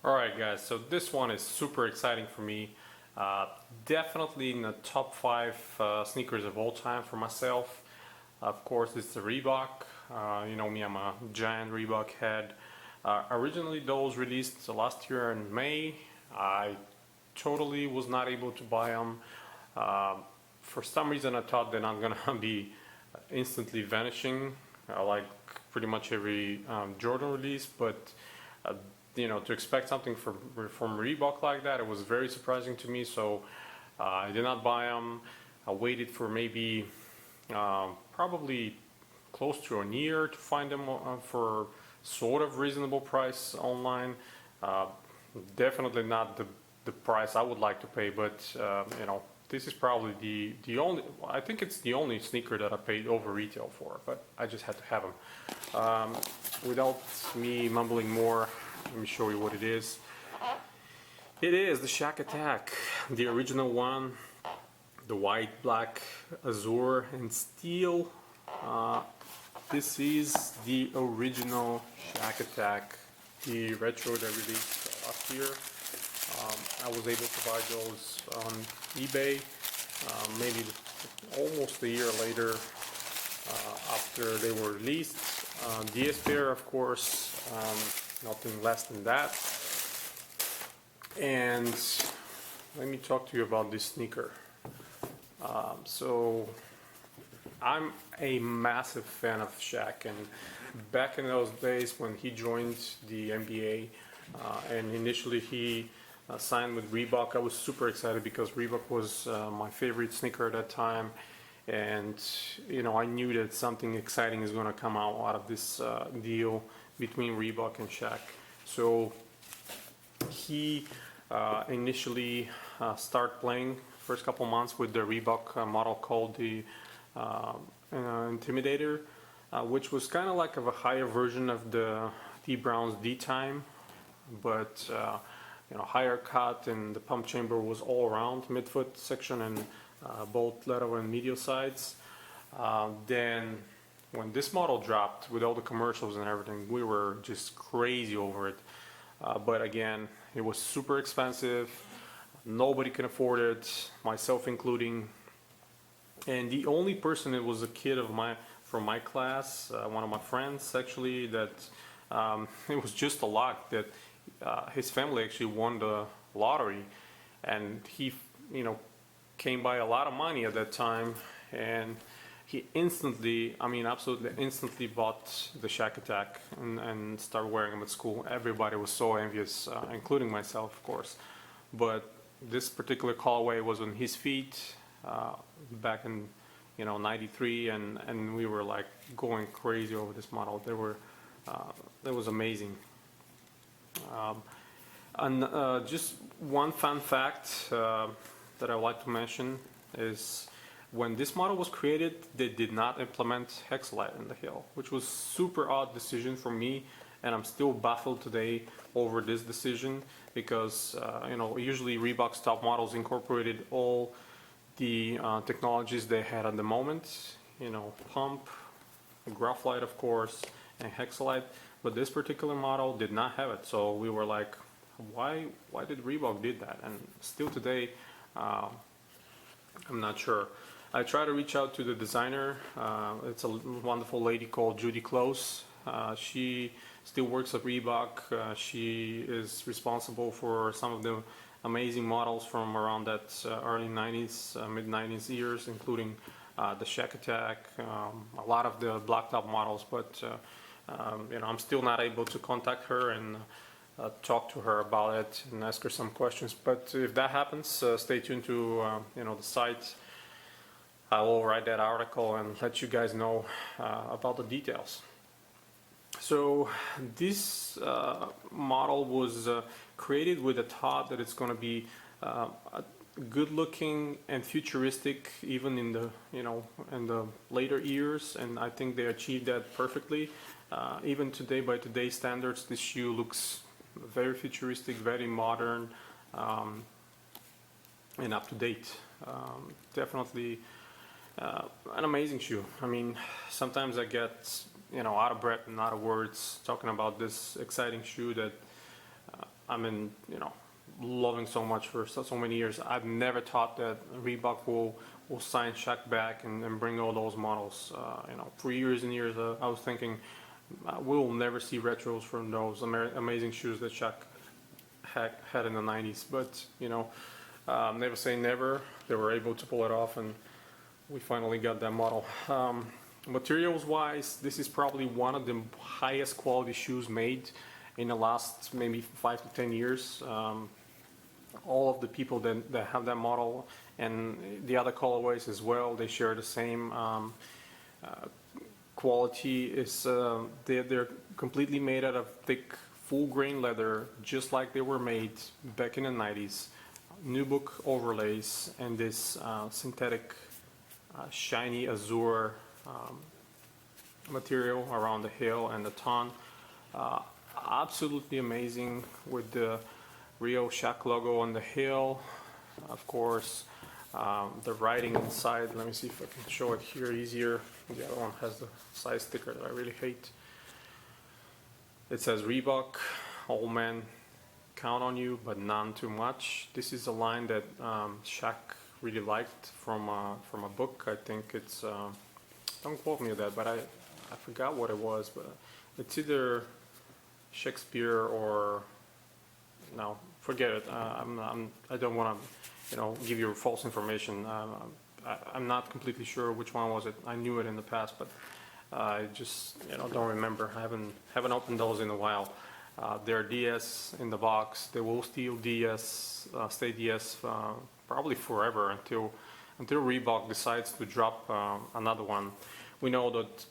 Alright guys, so this one is super exciting for me. Uh, Definitely in the top 5 sneakers of all time for myself. Of course, it's the Reebok. You know me, I'm a giant Reebok head. Originally those released last year in May. I totally was not able to buy them. For some reason I thought they're not gonna be instantly vanishing like pretty much every Jordan release, but uh, you know, to expect something from Reebok like that, it was very surprising to me. So I did not buy them. I waited for maybe probably close to a year to find them for sort of reasonable price online. Uh, Definitely not the price I would like to pay, but you know, this is probably the only. I think it's the only sneaker that I paid over retail for, but I just had to have them. Without me mumbling more, let me show you what it is. It is the Shaq Attaq, the original one, the white, black, azure, and steel. Uh, this is the original Shaq Attaq, the retro that released last year. I was able to buy those on eBay, maybe almost a year later after they were released. DS pair, of course, nothing less than that. And let me talk to you about this sneaker. So I'm a massive fan of Shaq, and back in those days when he joined the NBA, and initially he signed with Reebok, I was super excited because Reebok was my favorite sneaker at that time, and you know, I knew that something exciting is going to come out of this deal between Reebok and Shaq. So he initially started playing first couple months with the Reebok model called the Intimidator, which was kind of like of a higher version of the D Brown's D Time, but you know, higher cut, and the pump chamber was all around midfoot section and both lateral and medial sides. Then when this model dropped with all the commercials and everything, we were just crazy over it. But again, it was super expensive. Nobody can afford it, myself including. And the only person, it was a kid of my from my class, one of my friends actually, that it was just a luck that his family actually won the lottery, and he, you know, came by a lot of money at that time, and he instantly, I mean, absolutely instantly bought the Shaq Attaq and started wearing them at school. Everybody was so envious, including myself, of course. But this particular colorway was on his feet back in, you know, '93, and we were like going crazy over this model. That was amazing. And just one fun fact that I would like to mention is when this model was created, they did not implement Hexalite in the heel, which was super odd decision for me, and I'm still baffled today over this decision because you know, usually Reebok's top models incorporated all the technologies they had at the moment, you know, pump, Graphite of course, and Hexalite, but this particular model did not have it. So we were like, why did Reebok did that? And still today, I'm not sure. I try to reach out to the designer. It's a wonderful lady called Judy Close. She still works at Reebok. She is responsible for some of the amazing models from around that early 90s, mid 90s years, including the Shaq Attaq, a lot of the black top models, but you know, I'm still not able to contact her and talk to her about it and ask her some questions. But if that happens, stay tuned to you know, the site. I will write that article and let you guys know about the details. So this model was created with a thought that it's going to be good looking and futuristic even in the, you know, in the later years, and I think they achieved that perfectly. Even today, by today's standards, this shoe looks very futuristic, very modern, and up to date. Definitely an amazing shoe. I mean, sometimes I get, you know, out of breath and out of words talking about this exciting shoe that I'm in, loving so much for so many years. I've never thought that Reebok will sign Shaq back and bring all those models. For years and years, I was thinking we'll never see retros from those amazing shoes that Shaq had in the 90s. But never say never. They were able to pull it off, and we finally got that model. Materials wise, this is probably one of the highest quality shoes made in the last maybe 5 to 10 years. All of the people that have that model and the other colorways as well, they share the same quality. They're completely made out of thick full grain leather, just like they were made back in the 90s. Nubuck overlays and this synthetic shiny azure material around the heel and the tongue. Absolutely amazing with the Rio Shaq logo on the heel. Of course, the writing inside. Let me see if I can show it here easier. The other one has the size sticker that I really hate. It says Reebok, old man, count on you, but none too much. This is a line that Shaq really liked from a book. I think it's, don't quote me on that, but I forgot what it was, but it's either Shakespeare or, no, forget it. I don't want to, give you false information. I'm not completely sure which one was it. I knew it in the past, but I just, don't remember. I haven't opened those in a while. They're DS in the box. They will still stay DS probably forever until Reebok decides to drop another one. We know that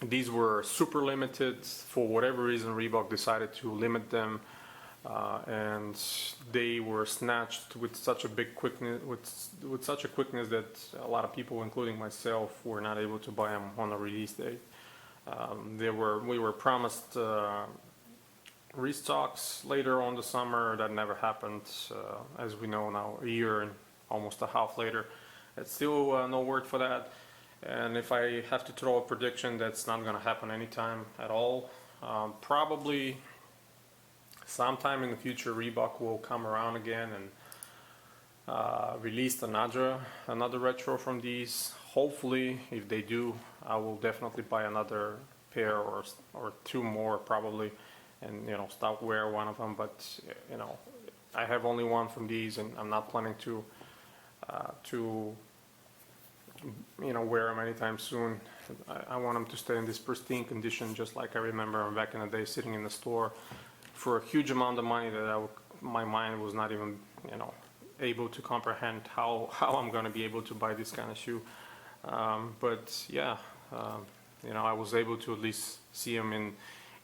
these were super limited. For whatever reason, Reebok decided to limit them, and they were snatched with such a big quickness, with such a quickness that a lot of people, including myself, were not able to buy them on the release date. We were promised restocks later on the summer. That never happened. As we know now, a year and almost a half later, it's still no word for that. And if I have to throw a prediction, that's not going to happen anytime at all. Probably sometime in the future, Reebok will come around again and release another retro from these. Hopefully, if they do, I will definitely buy another pair or two more probably, and stop wear one of them. But I have only one from these, and I'm not planning to wear them anytime soon. I want them to stay in this pristine condition, just like I remember back in the day sitting in the store for a huge amount of money that my mind was not even able to comprehend how I'm going to be able to buy this kind of shoe. But yeah, I was able to at least see them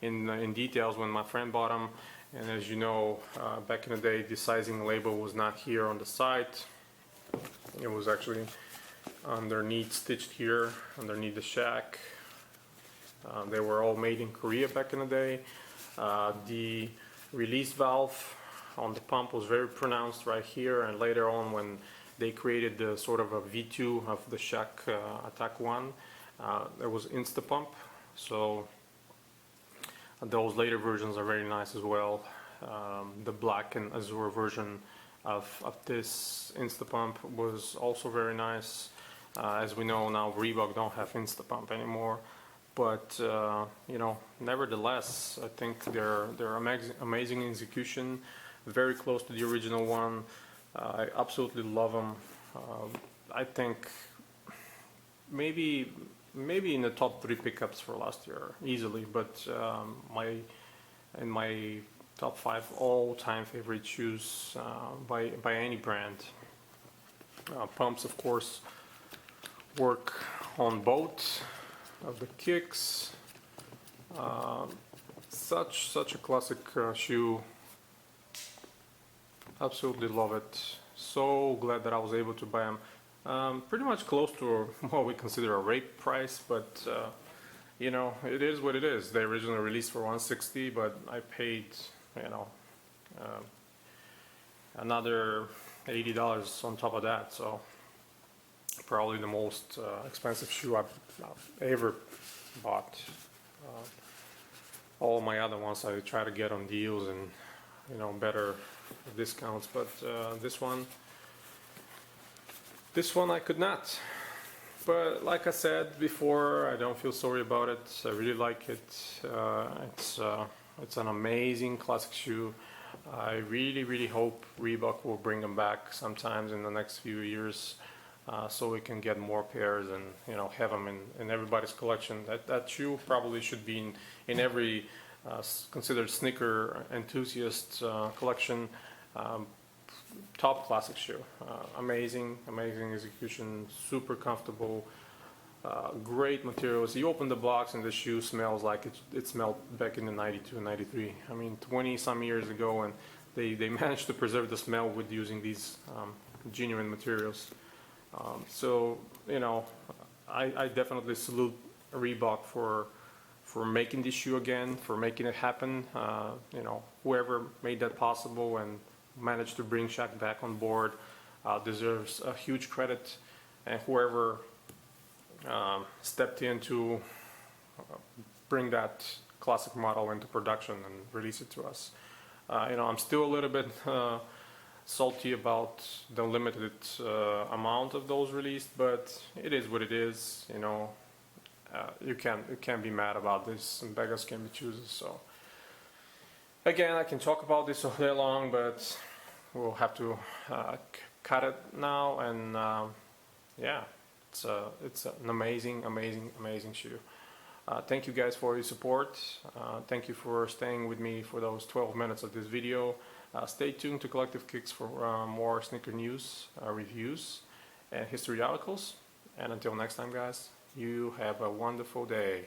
in details when my friend bought them. And as you know, back in the day, the sizing label was not here on the site. It was actually underneath, stitched here underneath the Shaq. They were all made in Korea back in the day. The release valve on the pump was very pronounced right here, and later on when they created the sort of a V2 of the Shaq Attaq 1, there was Insta-Pump. So those later versions are very nice as well. The black and azure version of this Insta-Pump was also very nice. As we know now, Reebok don't have Insta-Pump anymore, but nevertheless, I think they're amazing execution, very close to the original one. I absolutely love them. I think maybe in the top 3 pickups for last year easily, but in my top 5 all-time favorite shoes by any brand. Pumps, of course, work on both of the kicks. Such a classic shoe. Absolutely love it. So glad that I was able to buy them. Pretty much close to what we consider a rape price, but it is what it is. They originally released for $160, but I paid another $80 on top of that. So probably the most expensive shoe I've ever bought. All my other ones I try to get on deals, and you know, better discounts, but this one I could not. But like I said before, I don't feel sorry about it. I really like it. It's an amazing classic shoe. I really hope Reebok will bring them back sometimes in the next few years, so we can get more pairs and, you know, have them in everybody's collection. That shoe probably should be in every considered sneaker enthusiast collection. Top classic shoe. Amazing execution, super comfortable, great materials. You open the box and the shoe smells like it smelled back in the 92, 93. I mean, 20 some years ago, and they managed to preserve the smell with using these genuine materials. So, you know, I definitely salute Reebok for making this shoe again, for making it happen. You know, whoever made that possible and managed to bring Shaq back on board deserves a huge credit, and whoever stepped in to bring that classic model into production and release it to us. You know, I'm still a little bit salty about the limited amount of those released, but it is what it is. You know, you can't be mad about this, and beggars can be choosers. So again, I can talk about this all day long, but we'll have to cut it now. And yeah, it's an amazing shoe. Thank you guys for your support. Thank you for staying with me for those 12 minutes of this video. Stay tuned to Collective Kicks for more sneaker news, reviews, and history articles. And until next time, guys, you have a wonderful day.